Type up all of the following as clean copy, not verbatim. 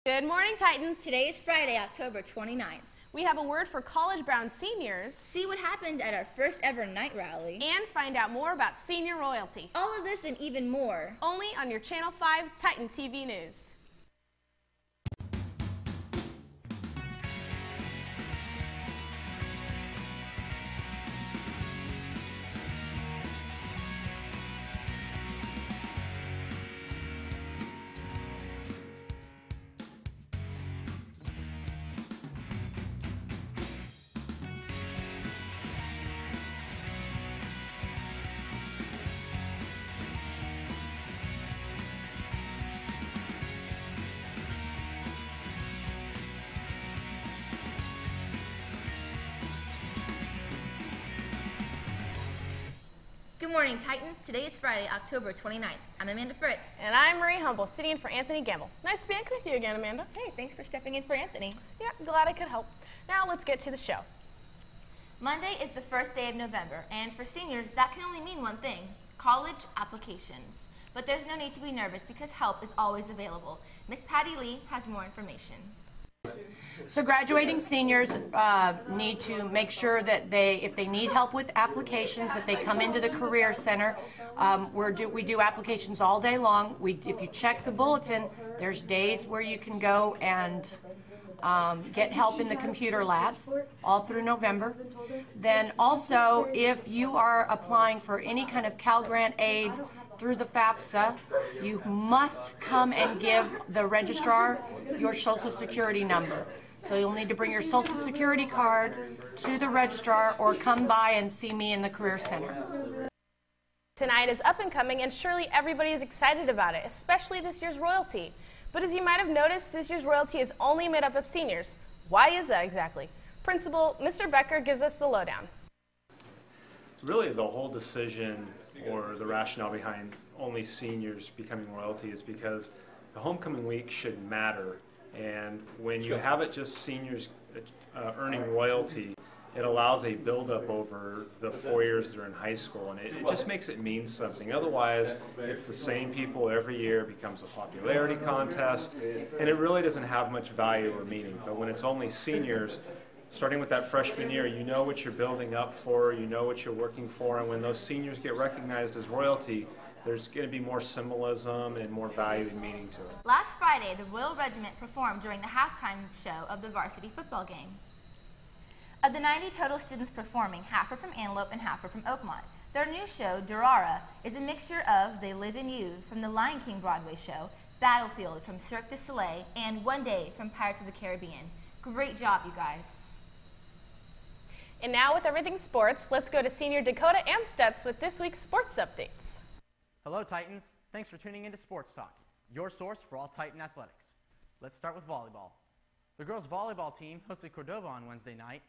Good morning, Titans. Today is Friday, October 29th. We have a word for college-bound seniors. See what happened at our first ever night rally. And find out more about senior royalty. All of this and even more. Only on your Channel 5 Titan TV News. Good morning, Titans. Today is Friday, October 29th. I'm Amanda Fritz. And I'm Marie Humble, sitting in for Anthony Gamble. Nice to be back with you again, Amanda. Hey, thanks for stepping in for Anthony. Yeah, glad I could help. Now let's get to the show. Monday is the first day of November, and for seniors, that can only mean one thing: college applications. But there's no need to be nervous because help is always available. Miss Patty Lee has more information. So graduating seniors need to make sure that if they need help with applications, that they come into the Career Center. We do applications all day long. If you check the bulletin, there's days where you can go and get help in the computer labs all through November. Then also, if you are applying for any kind of Cal Grant aid through the FAFSA, you must come and give the registrar your Social Security number. So you'll need to bring your Social Security card to the registrar or come by and see me in the Career Center. Tonight is up and coming, and surely everybody is excited about it, especially this year's royalty. But as you might have noticed, this year's royalty is only made up of seniors. Why is that exactly? Principal Mr. Becker gives us the lowdown. Really, the whole decision or the rationale behind only seniors becoming royalty is because the homecoming week should matter. And when you have it just seniors earning royalty, it allows a buildup over the 4 years they're in high school, and it just makes it mean something. Otherwise, it's the same people every year, it becomes a popularity contest, and it really doesn't have much value or meaning. But when it's only seniors, starting with that freshman year, you know what you're building up for, you know what you're working for, and when those seniors get recognized as royalty, there's going to be more symbolism and more value and meaning to it. Last Friday, the Royal Regiment performed during the halftime show of the varsity football game. Of the 90 total students performing, half are from Antelope and half are from Oakmont. Their new show, Durara, is a mixture of They Live in You from the Lion King Broadway show, Battlefield from Cirque du Soleil, and One Day from Pirates of the Caribbean. Great job, you guys. And now with everything sports, let's go to senior Dakota Amstutz with this week's sports updates. Hello, Titans. Thanks for tuning into Sports Talk, your source for all Titan athletics. Let's start with volleyball. The girls' volleyball team hosted Cordova on Wednesday night.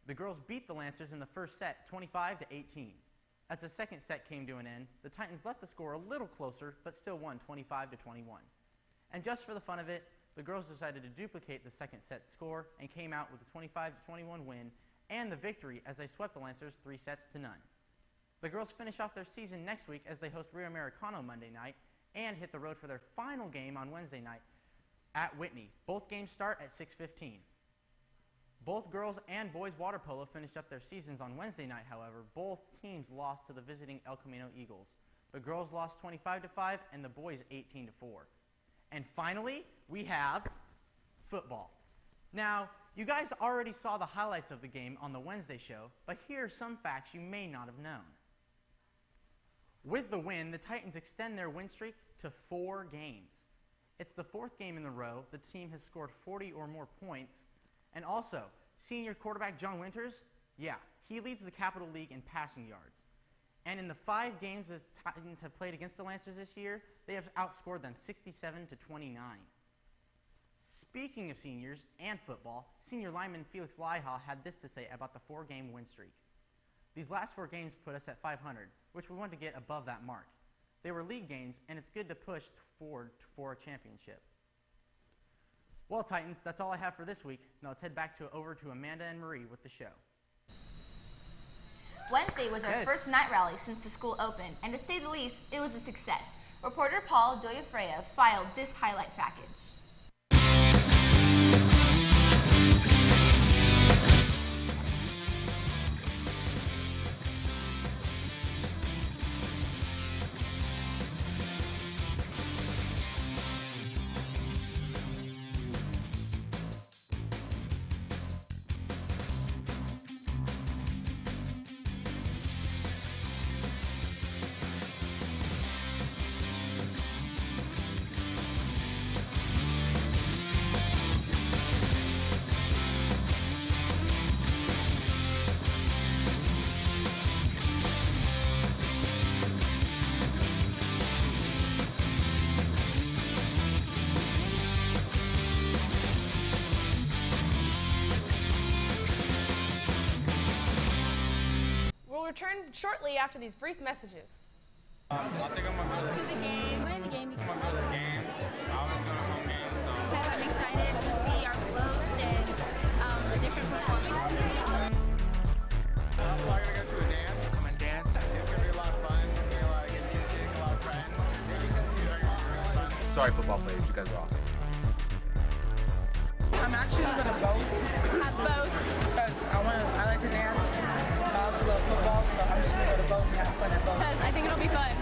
The girls beat the Lancers in the first set, 25-18. As the second set came to an end, the Titans left the score a little closer, but still won 25-21. And just for the fun of it, the girls decided to duplicate the second set score and came out with a 25-21 win and the victory as they swept the Lancers 3-0. The girls finish off their season next week as they host Rio Americano Monday night and hit the road for their final game on Wednesday night at Whitney. Both games start at 6:15. Both girls and boys water polo finished up their seasons on Wednesday night, however. Both teams lost to the visiting El Camino Eagles. The girls lost 25-5 and the boys 18-4. And finally, we have football. Now, you guys already saw the highlights of the game on the Wednesday show, but here are some facts you may not have known. With the win, the Titans extend their win streak to 4 games. It's the 4th game in a row the team has scored 40 or more points. And also, senior quarterback John Winters, he leads the Capital League in passing yards. And in the 5 games the Titans have played against the Lancers this year, they have outscored them 67-29. Speaking of seniors and football, senior lineman Felix Laiha had this to say about the 4-game win streak. These last 4 games put us at 500, which we want to get above that mark. They were league games, and it's good to push forward for a championship. Well, Titans, that's all I have for this week. Now let's head back over to Amanda and Marie with the show. Wednesday was our first night rally since the school opened, and to say the least, it was a success. Reporter Paul Doyafrea filed this highlight package. return shortly after these brief messages. I think I'm gonna go To the game. We're in the game. I'm gonna go to the game. I always go to home games, so. I'm excited to see our floats and the different performances. I'm probably gonna go to a dance. I'm gonna dance. It's gonna be a lot of fun. It's gonna be a lot of good music, a lot of friends. Sorry, football players, you guys are awesome. I'm actually going to both. Both. Because I like to dance. I also love football, so I'm just going to go to both and have fun at both. Because I think it'll be fun.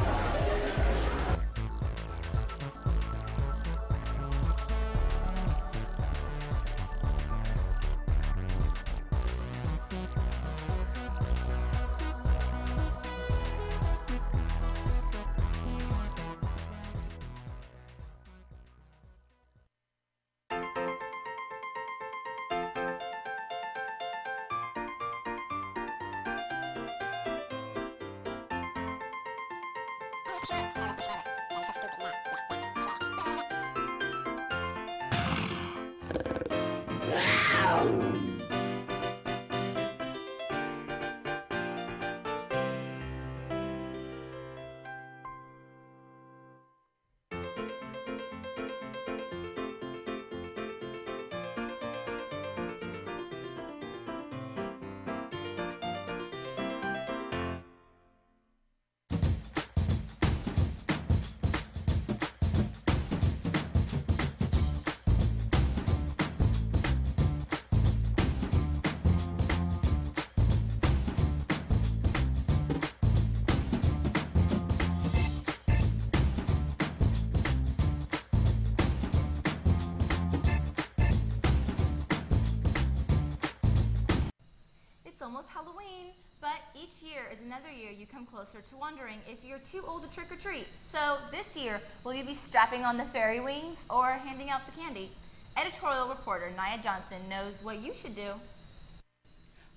It's almost Halloween, but each year is another year you come closer to wondering if you're too old to trick or treat. So this year, will you be strapping on the fairy wings or handing out the candy? Editorial reporter Nia Johnson knows what you should do.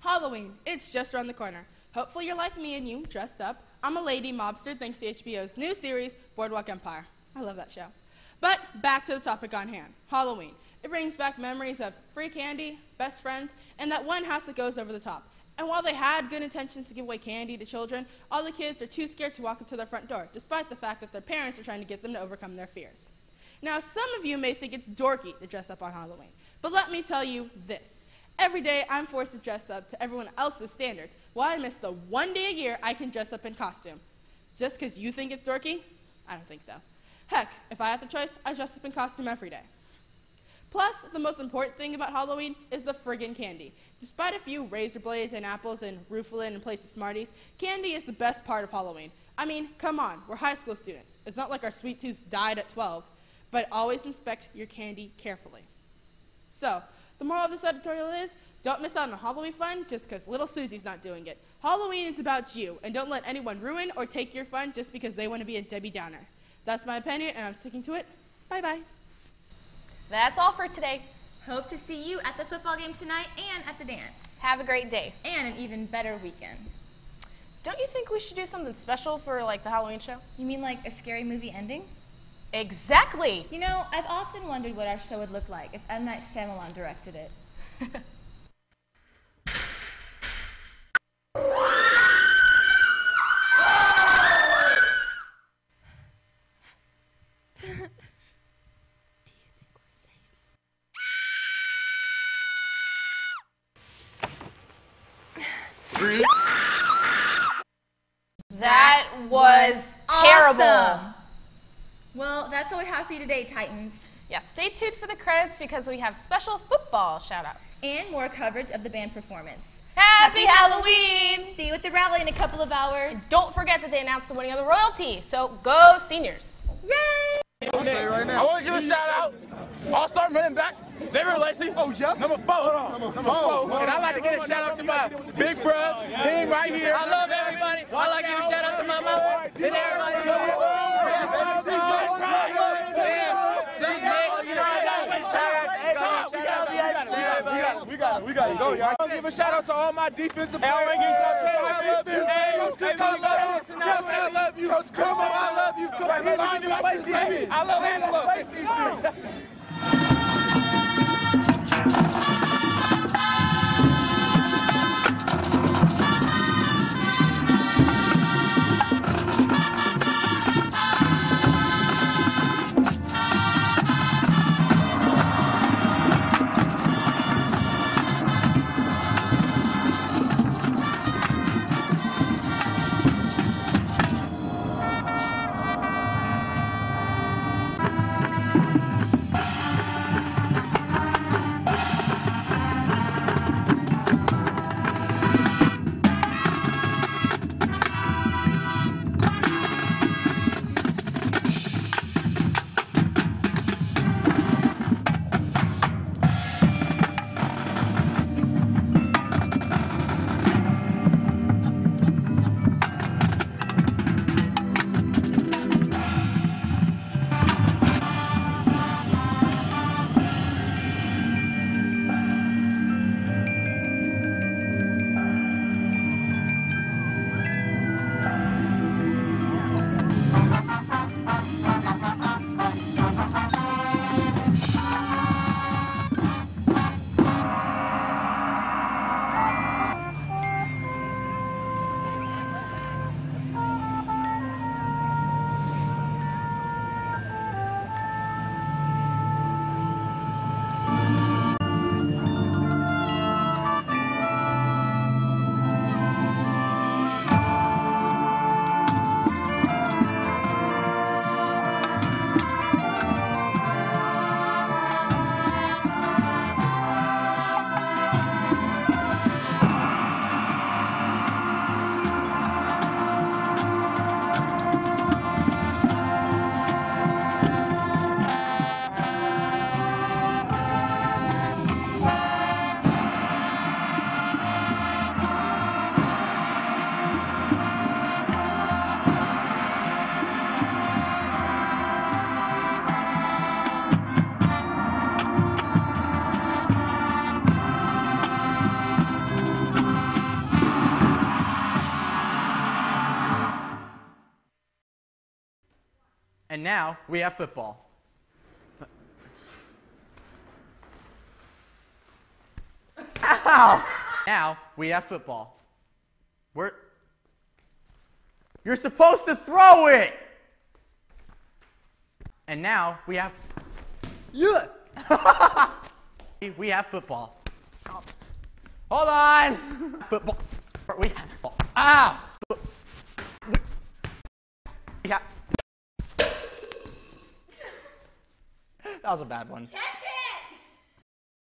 Halloween, it's just around the corner. Hopefully you're like me and you, dressed up. I'm a lady mobster thanks to HBO's new series, Boardwalk Empire. I love that show. But back to the topic on hand, Halloween. It brings back memories of free candy, best friends, and that one house that goes over the top. And while they had good intentions to give away candy to children, all the kids are too scared to walk up to their front door, despite the fact that their parents are trying to get them to overcome their fears. Now, some of you may think it's dorky to dress up on Halloween, but let me tell you this. Every day, I'm forced to dress up to everyone else's standards. Why miss the one day a year I can dress up in costume? Just because you think it's dorky? I don't think so. Heck, if I had the choice, I'd dress up in costume every day. Plus, the most important thing about Halloween is the friggin' candy. Despite a few razor blades and apples and Roofalin and Place of Smarties, candy is the best part of Halloween. I mean, come on, we're high school students. It's not like our sweet tooths died at 12, but always inspect your candy carefully. So, the moral of this editorial is, don't miss out on Halloween fun just because little Susie's not doing it. Halloween is about you, and don't let anyone ruin or take your fun just because they want to be a Debbie Downer. That's my opinion, and I'm sticking to it. Bye-bye. That's all for today. Hope to see you at the football game tonight and at the dance. Have a great day. And an even better weekend. Don't you think we should do something special for like the Halloween show? You mean like a scary movie ending? Exactly. You know, I've often wondered what our show would look like if M. Night Shyamalan directed it. That was terrible. Awesome. Well, that's all we have for you today, Titans. Yeah, stay tuned for the credits because we have special football shout-outs. And more coverage of the band performance. Happy Halloween! See you at the rally in a couple of hours. Don't forget that they announced the winning of the royalty, so go Seniors. Yay! I'll say right now. I want to give a shout out. All-star running back, Xavier Lacey. Oh, yeah. Number 4. Number 4. And I'd like to give a shout out to my big bruh, him right here. I love everybody. I'd like to give a shout out to my mama. And everybody. We got to go, y'all. I'll give a shout out to all my defensive players. I love you. Coach, come on. I love you. I love Angela. And now we have football. Ow! Now we have football. You're supposed to throw it! And now we have... We have football. Hold on! Football. We have football. Ow! We have... That was a bad one.